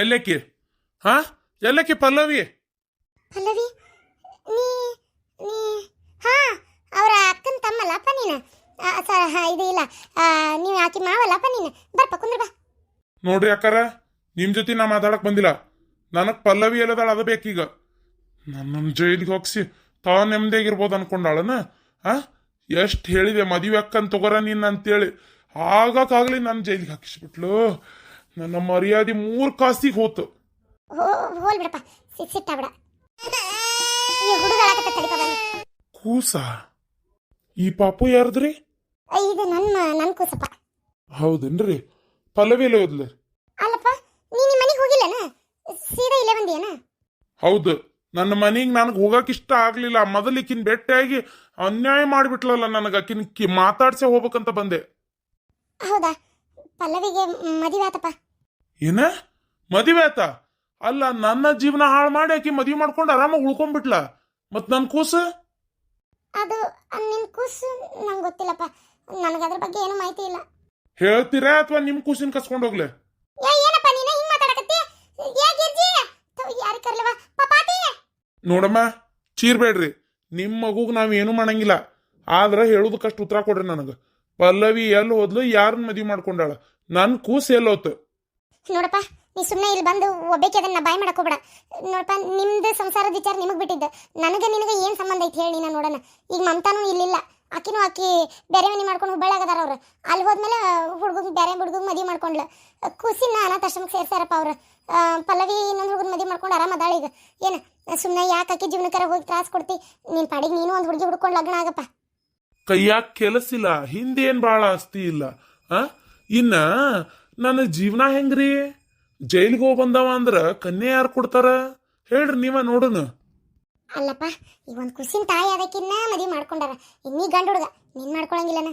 ಎಲ್ಲಕ್ಕೆ ಹಾ ಎಲ್ಲಕ್ಕೆ ಪಲ್ಲವಿ ಪಲ್ಲವಿ ನೀ ನೀ ಹಾ ಅವರ ಅಕ್ಕನ ತಮ್ಮಲ್ಲಪ್ಪ ನೀನು ಇದು ಇಲ್ಲ ನೀವು ಆಕಿ ಮಾವಲ್ಲಪ್ಪ ನೀನು ಬರ್ಪ ಕುಂದ್ರ ಬಾ. ನೋಡ್ರಿ ಅಕ್ಕಾರ, ನಿಮ್ ಜೊತೆ ನಾ ಮಾತಾಡಕ್ ಬಂದಿಲ್ಲ. ನನಗ್ ಪಲ್ಲವಿ ಎಲ್ಲದಾಳ ಅದ ಬೇಕೀಗ. ನನ್ನ ಜೈಲಿಗೆ ಹೋಗ್ಸಿ ತಾ ನೆಮ್ಮದಿಯಾಗಿರ್ಬೋದು ಅನ್ಕೊಂಡಾಳನ. ಎಷ್ಟು ಹೇಳಿದೆ ಮದುವೆ ಅಕ್ಕನ್ ತಗೋರ ನೀನ್ ಅಂತೇಳಿ, ಆಗಾಗ್ಲಿ ನನ್ನ ಜೈಲಿಗೆ ಹಾಕಿಸ್ಬಿಟ್ಲು. ನನ್ನ ಮರ್ಯಾದೆ 3 ಕಾಸಿಗೆ ಹೋತು. ಹೋಲ್ ಬಿಡಪ್ಪ, ಸಿಟ್ಟ ಬಿಡ. ಕೂಸ ಈ ಪಾಪು ಯಾರದ್ರಿ? ಇದು ನನ್ನ ಕೂಸಪ್ಪ. ಹೌದೇನ್ರಿ? ಪಲ್ಲವಿ ಎಲ್ಲ ಹೋದ್ಲ? ಅಲ್ಲಪ್ಪ, ನೀ ನಿಮ್ಮ ಮನೆಗೆ ಹೋಗಿಲ್ಲನ? ಸೀದಾ ಇಲ್ಲೇ ಬಂದಿಯನ? ಹೌದು, ನನ್ನ ಮನೆಗೆ ನನಗೆ ಹೋಗಕ್ ಇಷ್ಟ ಆಗ್ಲಿಲ್ಲ. ಮೊದಲಿಕ್ಕಿನ ಭೇಟಿಯಾಗಿ ಅನ್ಯಾಯ ಮಾಡಿಬಿಟ್ಲಲ್ಲ ನನಗೆ. ಆಕಿನ ಮಾತಾಡ್ಸೆ ಹೋಗ್ಬೇಕಂತ ಬಂದೆ. ಹೌದಾ? ಪಲ್ಲವಿಗೆ ಮದುವೆ ಆತಪ್ಪ. ಏನ ಮದುವೆ ಆತ? ಅಲ್ಲ, ನನ್ನ ಜೀವನ ಹಾಳು ಮಾಡಿ ಆಕಿ ಮದುವೆ ಮಾಡ್ಕೊಂಡು ಆರಾಮಾಗಿ ಉಳ್ಕೊಂಡ್ಬಿಟ್ಲ. ಮತ್ ನನ್ ಕೂಸು? ಅದು ನಿನ್ ಕೂಸು ನಂಗೆ ಗೊತ್ತಿಲ್ಲಪ್ಪ. ನನಗೆ ಅದ್ರ ಬಗ್ಗೆ ಏನು ಮಾಹಿತಿ ಇಲ್ಲ. ಹೇಳ್ತೀರಾ ಅಥವಾ ನಿಮ್ ಕೂಸಿನ ಕಸ್ಕೊಂಡು ಹೋಗ್ಲೆ? ಏನಪ್ಪ ನೀನು ಹಿಂಗ್ ಮಾತಾಡಕತ್ತಿ? ಯಾಕಿರ್ಜಿ ಯಾರು ಕರ್ಲವ ಪಾಪಾಟಿ? ನೋಡಮ್ಮ, ಚೀರ್ಬೇಡ್ರಿ. ನಿಮ್ಮ ಮಗುಗ್ ನಾವೇನು ಮಾಡಂಗಿಲ್ಲ. ಆದ್ರ ಹೇಳುದಕ್ಕಷ್ಟು ಉತ್ತರ ಕೊಡ್ರಿ ನನಗ. ಪಲ್ಲವಿ ಎಲ್ಲಿ ಹೋದ್ಲು? ಯಾರನ್ನ ಮದುವೆ ಮಾಡ್ಕೊಂಡಾಳ? ನನ್ ಕೂಸ್ ಎಲ್ಲೋತು? ನೋಡಪ್ಪ, ನೀ ಸುಮ್ಮನೆ ಇಲ್ಲಿ ಬಂದು ಒಬ್ಬಕ್ಕೆ ಅದನ್ನ ಬಾಯ್ ಮಾಡಕ್ ಹೋಗ್ಬೇಡ. ನೋಡಪ್ಪ, ನಿಮ್ದು ಸಂಸಾರದ ವಿಚಾರ ನಿಮಗ್ ಬಿಟ್ಟಿದ್ದ. ನನಗೆ ನಿನಗೆ ಏನ್ ಸಂಬಂಧ ಐತಿ ಹೇಳಿ? ನಾನು ನೋಡೋಣ. ಈಗ ಮಮತಾನು ಇಲ್ಲಿಲ್ಲ, ಆಕಿ ಬೇರೆ ಮನೆ ಮಾಡ್ಕೊಂಡು ಹುಬ್ಬಳ್ಳಾಗದಾರ ಅವ್ರು. ಅಲ್ಲಿ ಹೋದ್ಮೇಲೆ ಬೇರೆ ಹುಡುಗಗ್ ಮದುವೆ ಮಾಡ್ಕೊಂಡ್ಲ. ಕೂಸಿನ ಅನಾಥಾಶ್ರಮಕ್ಕೆ ಸೇರ್ಸಾರಪ್ಪ ಅವ್ರು. ಪಲ್ಲವಿ ಇನ್ನೊಂದು ಹುಡುಗನ ಮದುವೆ ಮಾಡ್ಕೊಂಡು ಆರಾಮ ಅದಾಳ ಈಗ. ಏನು ಸುಮ್ಮನೆ ಯಾಕೆ ಆಕಿ ಜೀವನಕರ ಹೋಗಿ ತ್ರಾಸ ಕೊಡ್ತಿ? ನಿನ್ ಪಾಡಿಗೆ ನೀನು ಒಂದು ಹುಡುಗಿ ಹುಡ್ಕೊಂಡು ಲಗ್ನ ಆಗಪ್ಪ. ಕೈಯಾಗ ಕೆಲಸಿಲ್ಲ, ಹಿಂದೇನ್ ಬಾಳ ಆಸ್ತಿ ಇಲ್ಲ. ಇನ್ನ ನನ್ನ ಜೀವನ ಹೆಂಗ್ರಿ? ಜೈಲಿಗೆ ಹೋಗಿ ಬಂದವ ಅಂದ್ರ ಕನ್ಯೆ ಯಾರು ಕೊಡ್ತಾರ ಹೇಳ್ರಿ ನೀವ ನೋಡುನು. ಅಲ್ಲಪ್ಪ, ಈಗ ಒಂದ್ ಕುಸಿನ ತಾಯಿ ಅದಕ್ಕಿನ್ನ ಮದುವೆ ಮಾಡ್ಕೊಂಡಾರ. ಇನ್ನೀ ಗಂಡು ಹುಡುಗ ನೀನ್ ಮಾಡ್ಕೊಳಂಗಿಲ್ಲನ?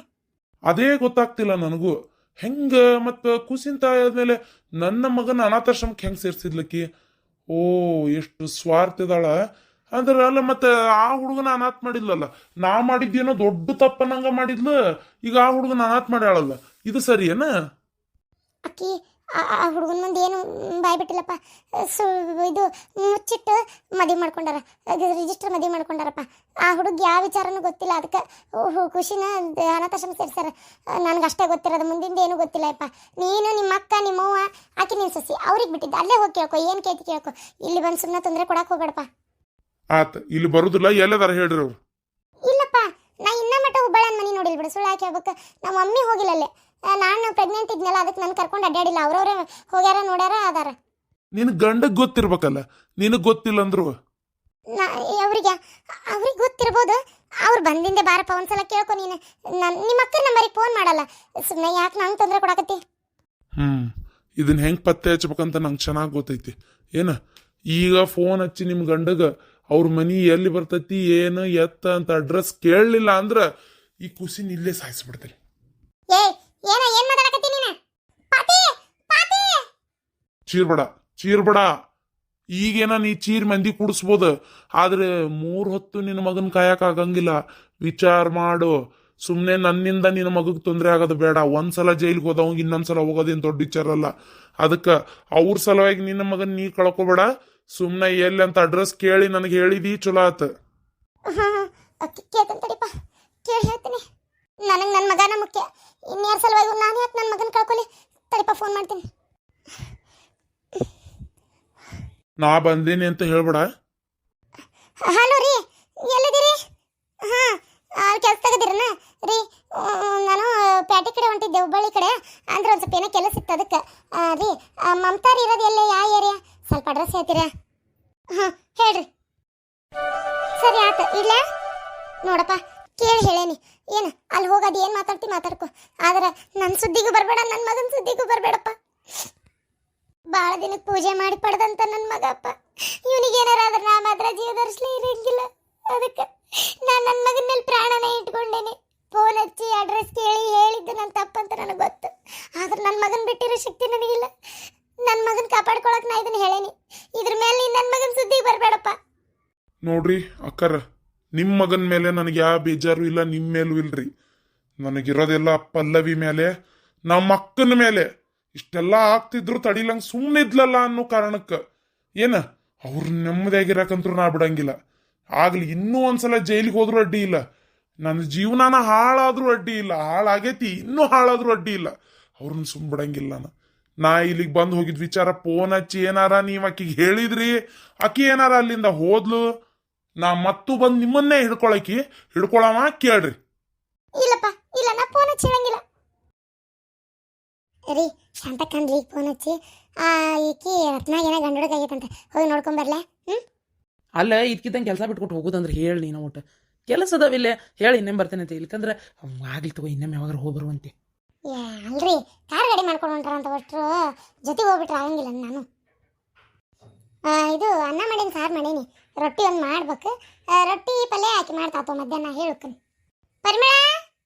ಅದೇ ಗೊತ್ತಾಗ್ತಿಲ್ಲ ನನಗೂ. ಹೆಂಗ ಮತ್ತ ಕುಸಿನ ತಾಯಿ ಆದ್ಮೇಲೆ ನನ್ನ ಮಗನ ಅನಾಥಾಶ್ರಮಕ್ಕೆ ಹೆಂಗ್ ಸೇರ್ಸಿದ್ಲಕ್ಕಿ? ಓ, ಎಷ್ಟು ಸ್ವಾರ್ಥದಾಳ ಅಂದ್ರ. ಅಲ್ಲ, ಮತ್ತೆ ಆ ಹುಡುಗನ ಅನಾಥ ಮಾಡಿದ್ಲಲ್ಲ. ನಾ ಮಾಡಿದ್ದೇನೋ ದೊಡ್ಡ ತಪ್ಪನಂಗ ಮಾಡಿದ್ಲು. ಈಗ ಆ ಹುಡುಗನ ಅನಾಥ ಮಾಡ್ಯಾಳಲ್ಲ, ಇದು ಸರಿಯೇನ? ಅಕ್ಕಿ ಆ ಹುಡುಗನ ಮುಂದೆ ಏನು ಬಾಯ್ ಬಿಟ್ಟಿಲ್ಲಪ್ಪ. ಇದು ಮುಚ್ಚಿಟ್ಟು ಮದುವೆ ಮಾಡ್ಕೊಂಡಾರ. ರಿಜಿಸ್ಟರ್ ಮದುವೆ ಮಾಡ್ಕೊಂಡಾರಪ್ಪ. ಆ ಹುಡುಗ ಯಾವ ವಿಚಾರನೂ ಗೊತ್ತಿಲ್ಲ. ಅದಕ್ಕೆ ಖುಷಿನ ಅನಾಥಾಶ್ರಮ ಸೇರ್ಸಾರ. ನನಗೆ ಅಷ್ಟೇ ಗೊತ್ತಿರೋದು, ಮುಂದಿಂದ ಏನು ಗೊತ್ತಿಲ್ಲ ಅಪ್ಪ. ನೀನು ನಿಮ್ಮ ಅಕ್ಕ ನಿಮ್ಮವ್ವ ಆಕಿ ನಿನ್ ಸಸಿ ಅವ್ರಿಗೆ ಬಿಟ್ಟಿದ್ದ. ಅಲ್ಲೇ ಹೋಗಿ ಕೇಳ್ಕೊ, ಏನು ಕೇಳ್ತಿ ಕೇಳ್ಕೊ. ಇಲ್ಲಿ ಬಂದು ಸುಮ್ಮನೆ ತೊಂದರೆ ಕೊಡಕ್ಕೆ ಹೋಗ್ಬೇಡಪ್ಪ. ಆತ, ಇಲ್ಲಿ ಬರುದಿಲ್ಲ. ಎಲ್ಲದಾರ ಹೇಳ್ರಿ ಅವ್ರು. ಇಲ್ಲಪ್ಪ, ನಾ ಇನ್ನ ಮಟ್ಟ ಹುಬ್ಬಳ್ಳಿ ಮನೆ ನೋಡಿಲ್ ಬಿಡು. ಸುಳ್ಳು ಹಾಕಿ ಹೇಳ್ಬೇಕು. ನಮ್ಮ ಮಮ್ಮಿ ಹೋಗಿಲ್ಲ ಅಲ್ಲೇ. ನಾನು ಪ್ರೆಗ್ನೆಂಟ್ ಇದ್ನಲ್ಲ, ಅದಕ್ಕೆ ನಾನು ಕರ್ಕೊಂಡು ಅಡ್ಡಾಡಿಲ್ಲ. ಅವ್ರವ್ರೆ ಹೋಗ್ಯಾರ, ನೋಡ್ಯಾರ, ಅದಾರ. ನಿನ್ ಗಂಡಗ್ ಗೊತ್ತಿರ್ಬೇಕಲ್ಲ, ನಿನಗ್ ಗೊತ್ತಿಲ್ಲ ಅಂದ್ರು. ಅವ್ರಿಗೆ ಗೊತ್ತಿರ್ಬೋದು. ಅವ್ರು ಬಂದಿಂದೆ ಬಾರಪ್ಪ, ಒಂದ್ಸಲ ಕೇಳ್ಕೊ ನೀನು. ನಿಮ್ಮ ಅಕ್ಕ ನಂಬರಿಗೆ ಫೋನ್ ಮಾಡಲ್ಲ. ಸುಮ್ಮನೆ ಯಾಕೆ ನಂಗೆ ತೊಂದರೆ ಕೊಡಕತ್ತಿ? ಇದನ್ನ ಹೆಂಗ್ ಪತ್ತೆ ಹಚ್ಬೇಕಂತ ನಂಗೆ ಚೆನ್ನಾಗಿ ಗೊತ್ತೈತಿ. ಏನ ಈಗ ಫೋನ್ ಹಚ್ಚಿ ನಿಮ್ ಗಂಡಗ ಅವ್ರ ಮನಿ ಎಲ್ಲಿ ಬರ್ತೈತಿ ಏನು ಎತ್ತ ಅಂತ ಅಡ್ರೆಸ್ ಕೇಳಲಿಲ್ಲ ಅಂದ್ರ ಈ ಕುಸಿನ ಇಲ್ಲೇ ಸಾಯಿಸ್ಬಿಡ್ತೀನಿ. ಚೀರ್ಬೇಡ. ಈಗೇನ ನೀ ಚೀರ್ ಮಂದಿ ಕುಡಿಸ್ಬೋದು, ಆದ್ರೆ 3 ಹೊತ್ತು ನಿನ್ನ ಮಗನ್ ಕಾಯಕ್ ಆಗಂಗಿಲ್ಲ. ವಿಚಾರ ಮಾಡು. ಸುಮ್ನೆ ನನ್ನಿಂದ ನಿನ್ನ ಮಗಗ್ ತೊಂದರೆ ಆಗೋದು ಬೇಡ. ಒಂದ್ಸಲ ಜೈಲಿಗೆ ಹೋದವಂಗ ಇನ್ನೊಂದ್ಸಲ ಹೋಗೋದೇನ್ ದೊಡ್ಡ ವಿಚಾರ ಅಲ್ಲ. ಅದಕ್ಕ ಅವ್ರ ಸಲುವಾಗಿ ನಿನ್ನ ಮಗನ್ ನೀ ಕಳ್ಕೊಬೇಡ. ಸುಮ್ನೆ ಎಲ್ಲಿ ಅಂತ ಅಡ್ರೆಸ್ ಕೇಳಿ ನನಗೆ ಹೇಳಿದಿ, ಚಲೋ ಆತ. ಹೇಳ್ತೀನಿ. ನನಗೆ ನನ್ನ ಮಗನ ಮುಖ್ಯ. ಇನ್ಯಾರ ಸಲುವಾಗಿ ನಾನು ಯಾಕೆ ನನ್ನ ಮಗನ ಕಳ್ಕೊಲಿ? ತಡಿಪ, ಫೋನ್ ಮಾಡ್ತೀನಿ. ನಾ ಬಂದೀನಿ ಅಂತ ಹೇಳ್ಬೇಡ. ಹಲೋ ರೀ, ಎಲ್ಲಿದ್ದೀರಿ? ಕೆಲಸ ತೆಗದಿರನ ರೀ? ನಾನು ಪ್ಯಾಟಿ ಕಡೆ ಹೊಂಟಿದ್ದೆ, ಹುಬ್ಬಳ್ಳಿ ಕಡೆ. ಅಂದ್ರೆ ಒಂದು ಸ್ವಲ್ಪ ಏನೋ ಕೆಲಸ ಇತ್ತು, ಅದಕ್ಕೆ ರೀ. ಮಮತಾ ರೀ ಇರೋದು ಎಲ್ಲೇ, ಯಾವ ಏರಿಯಾ? ಸ್ವಲ್ಪ ಅಡ್ರೆಸ್ ಹೇಳ್ತೀರಾ? ಹೇಳ್ರಿ. ಸರಿ ಆಯ್ತು, ಇಲ್ಲ ನೋಡಪ್ಪ, ಕೇಳಿ ಹೇಳೇನಿ. ಏನು ಅಲ್ಲಿ ಹೋಗೋದು ಏನು ಮಾತಾಡ್ಕೊ. ಆದ್ರೆ ನನ್ನ ಸುದ್ದಿಗೂ ಬರಬೇಡ, ನನ್ನ ಮಗನ ಸುದ್ದಿಗೂ ಬರಬೇಡಪ್ಪ. ಭಾಳ ದಿನಕ್ಕೆ ಪೂಜೆ ಮಾಡಿ ಪಡೆದಂತ ನನ್ನ ಮಗಪ್ಪ. ಇವನಿಗೆ ಏನಾರಾದ್ರೆ ನಾ ಮಾತ್ರ ಜೀವದರ್ಶಲೇ ಇರಂಗಿಲ್ಲ. ಅದಕ್ಕೆ ನಾನು ನನ್ನ ಮಗನ ಮೇಲೆ ಪ್ರಾಣನೇ ಇಟ್ಕೊಂಡೇನೆ. ಫೋನ್ ಹಚ್ಚಿ ಅಡ್ರೆಸ್ ಕೇಳಿ ಹೇಳಿದ್ದು ನನ್ನ ತಪ್ಪಂತ ನನಗೆ ಗೊತ್ತು. ಆದ್ರೆ ನನ್ನ ಮಗನ ಬಿಟ್ಟಿರೋ ಶಕ್ತಿ ನನಗಿಲ್ಲ. ನನ್ನ ಮಗನ ಕಾಪಾಡ್ಕೊಳಕ್ ನಾ ಇದನ್ನ ಹೇಳೇನಿ. ಇದ್ರ ಮೇಲೆ ನನ್ನ ಮಗನ ಸುದ್ದಿ ಬರಬೇಡಪ್ಪ. ನೋಡ್ರಿ ಅಕ್ಕರ, ನಿಮ್ಮ ಮಗನ ಮೇಲೆ ನನಗೆ ಯಾವ ಬೇಜಾರು ಇಲ್ಲ, ನಿಮ್ಮ ಮೇಲೂ ಇಲ್ರಿ. ನನಗಿರೋದೆಲ್ಲ ಪಲ್ಲವಿ ಮೇಲೆ, ನಮ್ಮ ಅಕ್ಕನ ಮೇಲೆ. ಇಷ್ಟೆಲ್ಲ ಆಗ್ತಿದ್ರು ತಡಿಲಂಗ್ ಸುಮ್ಮನಿದ್ಲಲ್ಲ ಅನ್ನೋ ಕಾರಣಕ್ಕೆ ಏನ ಅವ್ರ ನೆಮ್ಮದಿಯಾಗಿರಕಂತ್ರು ನಾ ಬಿಡಂಗಿಲ್ಲ. ಆಗ್ಲಿ ಇನ್ನೂ ಒಂದ್ಸಲ ಜೈಲಿಗೆ ಹೋದ್ರೂ ಅಡ್ಡಿ ಇಲ್ಲ, ನನ್ನ ಜೀವನಾನ ಹಾಳಾದ್ರೂ ಅಡ್ಡಿ ಇಲ್ಲ, ಹಾಳಾಗೈತಿ ಇನ್ನೂ ಹಾಳಾದ್ರೂ ಅಡ್ಡಿ ಇಲ್ಲ, ಅವ್ರನ್ನ ಸುಮ್ ಬಿಡಂಗಿಲ್ಲ ನಾನು. ನಾ ಇಲ್ಲಿಗೆ ಬಂದು ಹೋಗಿದ್ ವಿಚಾರ ಫೋನ್ ಹಚ್ಚಿ ಏನಾರ ನೀವ್ ಆಕಿಗೆ ಹೇಳಿದ್ರಿ, ಆಕಿ ಏನಾರ ಅಲ್ಲಿಂದ ಹೋದ್ಲು, ನಾ ಮತ್ತೂ ಬಂದು ನಿಮ್ಮನ್ನೇ ಹಿಡ್ಕೊಳವ ಕೇಳ್ರಿ. ಇಲ್ಲಪ್ಪ ಇಲ್ಲ, ನಾ ಫೋನ್ ಹಚ್ಚಿ ಹೇಳಂಗಿಲ್ಲ ರೀ. ಶಾಂತಕ್ಕಂದ್ರಿ ಈಗ ಫೋನ್ ಹಚ್ಚಿ ಈಕಿ ರತ್ನ ಏನ ಗಂಡ ಹುಡುಗ ಆಗೈತಂತ, ಹೋಗಿ ನೋಡ್ಕೊಂಬರ್ಲೆ. ಅಲ್ಲ ಇದಕ್ಕಿದ್ದಂಗೆ ಕೆಲಸ ಬಿಟ್ಕೊಟ್ಟು ಹೋಗೋದಂದ್ರೆ ಹೇಳಿ ನೀನು ಒಟ್ಟು ಕೆಲಸ ಅದಾವಿಲ್ಲ ಹೇಳಿ ಇನ್ನೇನು ಬರ್ತೇನೆ ಅಂತ. ಇಲ್ಕಂದ್ರೆ ಆಗ್ಲಿ ತಗೋ ಇನ್ನೊಮ್ಮೆ ಯಾವಾಗ ಹೋಗ್ಬರುವಂತೆ. ಅಲ್ರಿ ಕಾರ್ ಗಾಡಿ ಮಾಡ್ಕೊಂಡು ಹೊಂಟಾರ ಅಂತ ಒಟ್ಟರು ಜೊತೆಗೆ ಹೋಗ್ಬಿಟ್ರೆ ಆಗಂಗಿಲ್ಲ ನಾನು. ಇದು ಅನ್ನ ಮಾಡೀನಿ, ಸಾರು ಮಾಡೀನಿ, ರೊಟ್ಟಿ ಒಂದು ಮಾಡ್ಬೇಕು. ರೊಟ್ಟಿ ಪಲ್ಯ ಹಾಕಿ ಮಾಡ್ತಾವ ಮಧ್ಯಾಹ್ನ ಹೇಳ್ಕನ್. ಪರಿಮಳ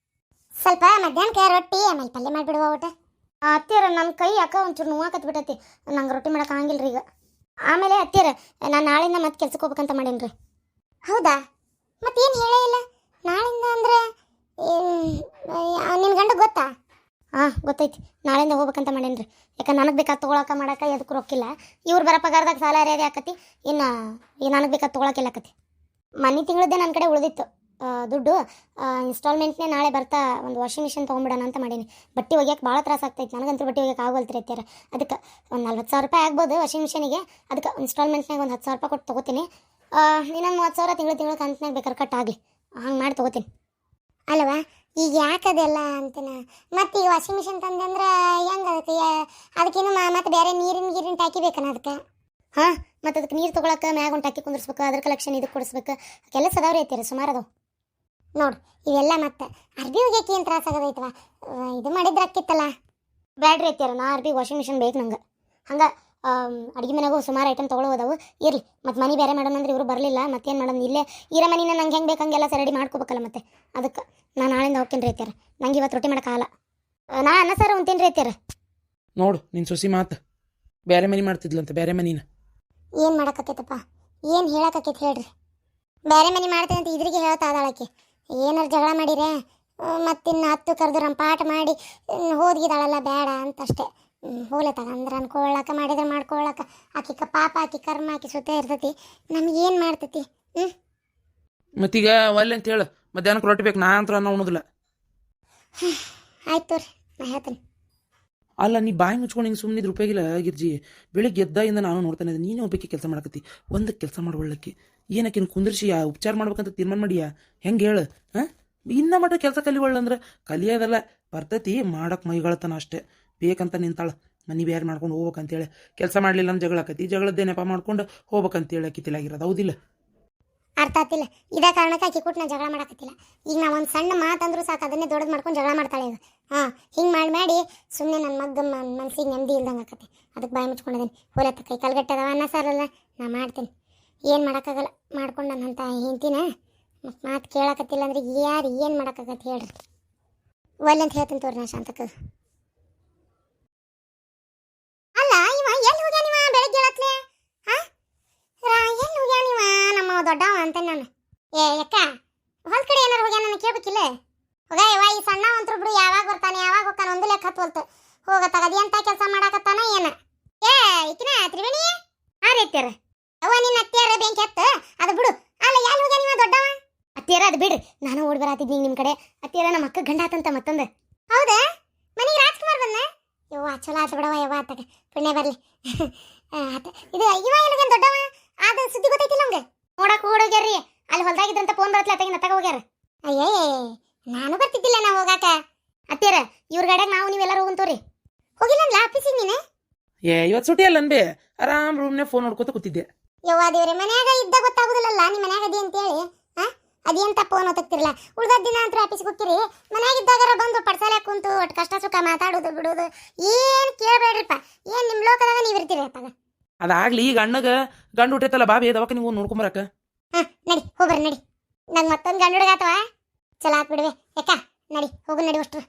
ಸ್ವಲ್ಪ ಮಧ್ಯಾಹ್ನಕ್ಕೆ ರೊಟ್ಟಿ ಆಮೇಲೆ ಪಲ್ಯ ಮಾಡಿಬಿಡುವ ಊಟ. ಅತ್ತಿಯರ ನನ್ನ ಕೈ ಯಾಕ ಒಂಚೂರು ನೋವಾಕತ್ ಬಿಟ್ಟೈತಿ, ನಂಗೆ ರೊಟ್ಟಿ ಮಾಡಕ್ಕೆ ಆಗಂಗಿಲ್ಲ ರೀ ಈಗ. ಆಮೇಲೆ ಅತ್ತಿಯರ ನಾನು ನಾಳಿಂದ ಮತ್ತೆ ಕೆಲ್ಸಕ್ಕೆ ಹೋಗ್ಬೇಕಂತ ಮಾಡೀನಿ ರೀ. ಹೌದಾ? ಮತ್ತೇನು ಹೇಳೇ ಇಲ್ಲ ನಾಳಿಂದ ಅಂದ್ರೆ ನಿನ್ನ ಗಂಡ ಗೊತ್ತಾ? ಹಾಂ ಗೊತ್ತೈತಿ, ನಾಳೆಯಿಂದ ಹೋಗ್ಬೇಕಂತ ಮಾಡೇನಿ ರೀ. ಯಾಕಂದ್ರೆ ನನಗೆ ಬೇಕಾದ ತೊಗೊಳಕ್ಕೆ ಮಾಡಕ್ಕೆ ಅದಕ್ಕೆ ರೊಕ್ಕಿಲ್ಲ. ಇವ್ರು ಬರೋ ಪಗಾರದಾಗ ಸಾಲ ಅರಿಯಾದೆ ಆಕತಿ, ಇನ್ನು ನನಗೆ ಬೇಕಾದ ತೊಗೊಳಕ್ಕೆಲ್ಲ ಆಕತಿ. ಮನೆ ತಿಂಗಳದ್ದೇ ನನ್ನ ಕಡೆ ಉಳಿದಿತ್ತು ದುಡ್ಡು. ಇನ್ಸ್ಟಾಲ್ಮೆಂಟ್ನೇ ನಾಳೆ ಬರ್ತಾ ಒಂದು ವಾಷಿಂಗ್ ಮಿಷಿನ್ ತೊಗೊಂಬಿಡೋಣ ಅಂತ ಮಾಡೀನಿ. ಬಟ್ಟೆ ಒಗ್ಯಕ್ಕೆ ಭಾಳ ತ್ರಾಸ ಆಗ್ತೈತಿ ನನಗಂತೂ, ಬಟ್ಟೆ ಒಗ್ಯಕ್ಕೆ ಆಗೋಲ್ತ್ರಿ ಅತ್ಯಾರ. ಅದಕ್ಕೆ ಒಂದು 40,000 ರೂಪಾಯಿ ಆಗ್ಬೋದು ವಾಷಿಂಗ್ ಮಿಷಿನಿಗೆ. ಅದಕ್ಕೆ ಇನ್ಸ್ಟಾಲ್ಮೆಂಟ್ನಾಗ ಒಂದು 10,000 ರೂಪಾಯಿ ಕೊಟ್ಟು ತೊಗೋತೀನಿ. ಇನ್ನೊಂದು 30,000 ತಿಂಗಳು ಕಂತಿನಾಗ ಬೇಕಾದ್ರೆ ಕಟ್ ಆಗಲಿ, ಹಂಗೆ ಮಾಡಿ ತೊಗೋತೀನಿ. ಅಲ್ವಾ ಈಗ ಯಾಕದೆಲ್ಲ ಅಂತಿನ ಮತ್ತೆ ಈಗ ವಾಷಿಂಗ್ ಮಿಷಿನ್ ತಂದಂದ್ರೆ ಹೆಂಗೆ ಅದಕ್ಕೇನು ಮತ್ತೆ ಬೇರೆ ನೀರಿನ ಟಾಕಿ ಬೇಕನ ಅದಕ್ಕೆ? ಹಾಂ, ಮತ್ತು ಅದಕ್ಕೆ ನೀರು ತೊಗೊಳಕ್ಕೆ ಮ್ಯಾಗ ಒಂದು ಟಾಕಿ ಕುಂದಿರ್ಸ್ಬೇಕು, ಅದ್ರ ಕಲೆಕ್ಷನ್ ಇದಕ್ಕೆ ಕೊಡಿಸ್ಬೇಕು, ಕೆಲಸ ಅದಾವ್ರಿ ಐತಿರಿ ಸುಮಾರು ಅದಾವ ನೋಡಿ. ಇವೆಲ್ಲ ಮತ್ತೆ ಅರ್ಬಿ ಹೋಗ್ಯಾಕೆ ಏನು ತ್ರಾಸ ಆಗೋದೈತವ, ಇದು ಮಾಡಿದ್ರೆ ಅಕ್ಕಿತ್ತಲ್ಲ. ಬ್ಯಾಡ್ರಿ ಐತಿಯರ ನಾ ಅರ್ಬಿ ವಾಷಿಂಗ್ ಮಿಷಿನ್ ಬೇಕು ನಂಗೆ. ಹಂಗೆ ಅಡುಗೆ ಮನೆಗೂ ಸುಮಾರು ಐಟಮ್ ತೊಗೊಳೋದವು ಇರಲಿ. ಮತ್ತು ಮನೆ ಬೇರೆ ಮಾಡೋಣ ಅಂದ್ರೆ ಇವರು ಬರಲಿಲ್ಲ, ಮತ್ತೇನು ಮಾಡೋಣ, ಇಲ್ಲೇ ಇರೋ ಮನಿನ ನಂಗೆ ಹೆಂಗೆ ಬೇಕು ಹಂಗೆಲ್ಲ ರೆಡಿ ಮಾಡ್ಕೋಬೇಕಲ್ಲ. ಮತ್ತೆ ಅದಕ್ಕೆ ನಾನು ನಾಳೆಯಿಂದ ಹೋಗ್ತೀನಿ ರೀ ಐತ್ಯಾರ. ನಂಗೆ ಇವತ್ತು ರೊಟ್ಟಿ ಮಾಡೋಕ್ಕಾಗಲ್ಲ, ನಾ ಅನ್ನ ಸಾರು ಉಂತೀನಿ ರೀ ಐತ್ಯಾರ. ನೋಡು ನಿನ್ನ ಸೊಸಿ ಮಾತು ಬೇರೆ ಮನೆ ಮಾಡ್ತಿದ್ಲಂತ, ಬೇರೆ ಮನಿನ ಏನು ಮಾಡೋಕತ್ತೈತಪ್ಪ, ಏನು ಹೇಳಕತ್ತೈತೆ ಹೇಳ್ರಿ. ಬೇರೆ ಮನೆ ಮಾಡ್ತೇನೆ ಅಂತ ಇದ್ರಿಗೆ ಹೇಳ್ತಾ ಅದಾಳಕ್ಕೆ. ಏನಾರು ಜಗಳ ಮಾಡಿರೆ ಮತ್ತಿನ್ನು 10 ಕರೆದು ರಂಪಾಟ ಮಾಡಿ ಹೋದ್ಗಿದಾಳಲ್ಲ ಬೇಡ ಅಂತಷ್ಟೇ. ಹೋಲೆ ತಗಂದ್ರೆ ಅನ್ಕೊಳ್ಳಕ ಮಾಡಿದ್ರೆ ಮಾಡ್ಕೊಳ್ಳಕ ಆಕಿಕ ಪಾಪ, ಆಕಿ ಕರ್ಮ, ಆಕಿ ಸುತ್ತ ಇರ್ತೈತಿ, ನಮಗೇನು ಮಾಡ್ತೈತಿ? ಮತ್ತೀಗ ಒಲ್ಲೆ ಅಂತ ಹೇಳು, ಮಧ್ಯಾಹ್ನಕ್ಕೆ ರೊಟ್ಟಿ ಬೇಕು, ನಾ ಅಂತೂ ಅನ್ನ ಉಣೋದಿಲ್ಲ. ಆಯ್ತು ರೀ, ನಾ ಹೇಳ್ತೀನಿ. ಅಲ್ಲ ನೀ ಬಾಯಿ ಮುಚ್ಕೊಂಡು ಹಿಂಗೆ ಸುಮ್ಮನಿದ್ರೆ ಉಪಯೋಗಿಲ್ಲ ಗಿರ್ಜಿ. ಬೆಳಿಗ್ಗೆ ಎದ್ದಾಯಿಂದ ನಾನು ನೋಡ್ತಾನೆ ಇದ್ದೆ, ನೀನೇ ಒಬ್ಬಕ್ಕೆ ಕೆಲಸ ಮಾಡಕತ್ತಿ. ಒಂದಕ್ಕೆ ಕೆಲಸ ಮಾಡುವಳ್ಳಕ್ಕೆ ಏನಕ್ಕಿನ್ನು ಕುಂದಿರ್ಸಿ ಉಪಚಾರ ಮಾಡ್ಬೇಕಂತ ತೀರ್ಮಾನ ಮಾಡಿಯಾ? ಹೆಂಗೆ ಹೇಳು? ಹಾಂ, ಇನ್ನ ಮಟ್ಟ ಕೆಲಸ ಕಲಿವಳ್ಳಂದ್ರೆ ಕಲಿಯೋದಲ್ಲ, ಬರ್ತೈತಿ ಮಾಡಕ್ಕೆ ಮೈಗಳತನ ಅಷ್ಟೇ. ಬೇಕಂತ ನಿಂತಾಳ ಮನೆ ಬೇರೆ ಮಾಡ್ಕೊಂಡು ಹೋಗ್ಬೇಕಂತೇಳಿ. ಕೆಲಸ ಮಾಡಲಿಲ್ಲ ಅಂದ್ರೆ ಜಗಳ ಆಕತಿ, ಜಗಳದ್ದೇ ನೆಪ ಮಾಡ್ಕೊಂಡು ಹೋಗ್ಬೇಕಂತೇಳಿ ಆಕಿ ತಿಲಾಗಿರೋದು, ಹೌದಿಲ್ಲ? ಅರ್ಥ ಆಗ್ತಿಲ್ಲ. ಇದೇ ಕಾರಣಕ್ಕೆ ಆಕಿ ಕೂಟ್ ನಾ ಜಗಳ ಮಾಡಕತ್ತಿಲ್ಲ. ಈಗ ನಾ ಒಂದು ಸಣ್ಣ ಮಾತಂದ್ರೂ ಸಾಕು ಅದನ್ನೇ ದೊಡ್ಡದು ಮಾಡ್ಕೊಂಡು ಜಗಳ ಮಾಡ್ತಾಳೆ ಈಗ. ಹಾಂ, ಹಿಂಗೆ ಮಾಡಿ ಸುಮ್ಮನೆ ನನ್ನ ಮಗ್ಗ ಮನ್ಸಿಗೆ ನೆಮ್ಮದಿ ಇಲ್ದಂಗೆ ಆಕತಿ. ಅದಕ್ಕೆ ಬಾಯಿ ಮುಚ್ಕೊಂಡಿದ್ದೀನಿ. ಹೋಲತ್ತ ಕೈ ಕಾಲ್ಗಟ್ಟದವ ಅನ್ನ ಸಾರಲ್ಲ, ನಾ ಮಾಡ್ತೀನಿ. ಏನು ಮಾಡೋಕ್ಕಾಗಲ್ಲ, ಮಾಡ್ಕೊಂಡು ನನ್ನ ಅಂತ ಹೆಂಡ್ತಿನ ಮತ್ತು ಮಾತು ಕೇಳಕತ್ತಿಲ್ಲ ಅಂದ್ರೆ ಯಾರು ಏನು ಮಾಡೋಕ್ಕಾಗತ್ತೆ ಹೇಳ್ರಿ. ಒಲ್ಲೆ ಅಂತ ಹೇಳ್ತೀನಿ ತೋರಿ ನಾ ಶಾಂತಕ್ಕೆ. ಅಲ್ಲ ಇವ ಎಲ್ಲಿ ಹೋಗ್ಯಾನ? ಇವ ಬೆಳಗ್ಗೆ ಹೇಳತ್ಲೆ ಎಲ್ಲಿ ಹೋಗ್ಯಾನ ಇವ? ನಮ್ಮ ದೊಡ್ಡವ ಅಂತೇನೆ ನಾನು. ಯಾಕ ಹೊಲ್ ಕಡೆ ಏನಾರು ಹೋಗ್ಯಾನ ನನಗೆ ಕೇಳ್ಬೇಕಿಲ್ಲ? ಹೋಗ ಇವ ಈ ಸಣ್ಣ ಅಂತರು ಬಿಡು, ಯಾವಾಗ ಬರ್ತಾನೆ ಯಾವಾಗ ಹೋಗ್ತಾನೆ ಒಂದು ಲೆಕ್ಕ ಹತ್ವಲ್ತು. ಹೋಗ ತಗದಿ ಅಂತ ಕೆಲಸ ಮಾಡಾಕತ್ತಾನ ಏನ? ಈಕಿನ ತ್ರಿವೇಣಿ ಆರೈತ್ಯಾರ ಅವ ನಿನ್ನ ಅತ್ತಿಯಾರ ಬೆಂಕಿ ಹತ್ತ ಅದು ಬಿಡು. ಅಲ್ಲ ಎಲ್ಲಿ ಹೋಗ್ಯಾನ ಇವ ದೊಡ್ಡವ? ಅತ್ತಿಯಾರ ಅದು ಬಿಡ್ರಿ, ನಾನು ಓಡಿ ಬರಾತಿದ್ನಿ ನಿಮ್ಮ ಕಡೆ. ಅತ್ತಿಯಾರ ನಮ್ಮ ಅಕ್ಕ ಗಂಡ ಆತಂತ ಮತ್ತೊಂದು. ಹೌದಾ? ಮನೆಗೆ ರಾಜ್ಕುಮಾರ್ ಬಂದ? ಯವ್ವ ಚಲೋ ಆತ ಬಿಡವ, ಯವ್ವ ಆತಾಗ ಪುಣ್ಯ ಬರ್ಲಿ. ಇದು ಇವ ಏನಾಗೇನು ದೊಡ್ಡವ? ಅದು ಸುದ್ದಿ ಗೊತ್ತೈತಿಲ್ಲ ನಮ್ಗೆ. ನೋಡಕ್ ಹೋಗ್ಯಾರ್ರಿ, ಅಲ್ಲಿ ಹೊಲ್ದಾಗಿದ್ರಂತ ಫೋನ್ ಬರತ್ಲ ಅತ್ತಾಗಿನ ತಗ ಹೋಗ್ಯಾರ. ಅಯ್ಯೇ ನಾನು ಬರ್ತಿದ್ದಿಲ್ಲ ನಾವು ಹೋಗಾಕ. ಅತ್ತಿಯರ ಇವ್ರ ಗಾಡ್ಯಾಗ ನಾವು ನೀವೆಲ್ಲರೂ ಹೋಗಂತವ್ರಿ. ಹೋಗಿಲ್ಲ ಅಂದ್ಲ ಆಫೀಸಿಗೆ ನೀನು? ಇವತ್ತು ಸುಟಿ ಅಲ್ಲ ಅನ್ಬೇ, ಆರಾಮ್ ರೂಮ್ನೇ ಫೋನ್ ನೋಡ್ಕೊತ ಕೂತಿದ್ದೆ. ಯವ್ವ ದೇವ್ರೆ, ಮನ್ಯಾಗ ಇದ್ದ ಗೊತ್ತಾಗುದಿಲ್ಲಲ್ಲ ನಿಮ್ಮ ಮನ್ಯಾಗ ಅದಿ ಅಂತೇಳಿ. ಅದೇಂತ ಫೋನ್ ಓದಕ್ತಿರಲ್ಲ, ಉಳ್ದ ದಿನ ಅಂತ ಆಫೀಸ್ಗೆ ಹೋಗ್ತೀರಿ. ಮನ್ಯಾಗ ಇದ್ದಾಗಾರ ಬಂದು ಪಡ್ಸಾಲೆ ಕುಂತು ಒಟ್ಟು ಕಷ್ಟ ಸುಖ ಮಾತಾಡೋದು ಬಿಡೋದು ಏನು ಕೇಳಬೇಡ್ರಿಪ್ಪ. ಏನು ನಿಮ್ಮ ಲೋಕದಾಗ ನೀವು ಇರ್ತೀರಿ ಅತ್ತಾಗ. ಅದಾಗ್ಲಿ ಈಗ ಅಣ್ಣಗ ಗಂಡು ಹುಟ್ಟೈತಲ್ಲ ಬಾಬಿ ಅದವಕ್ಕ ನೀವು ನೋಡ್ಕೊಂಬರಕ. ನಡಿ ಹೋಗ್ಬರ್ರಿ ನಡಿ. ನಂಗೆ ಮತ್ತೊಂದು ಗಂಡು ಹುಡುಗ ಆತವ, ಚಲೋ ಆತ್ ಬಿಡುವೆ. ಯಾಕ ನಡಿ ಹೋಗು, ನಡಿ ಅಷ್ಟ್ರು.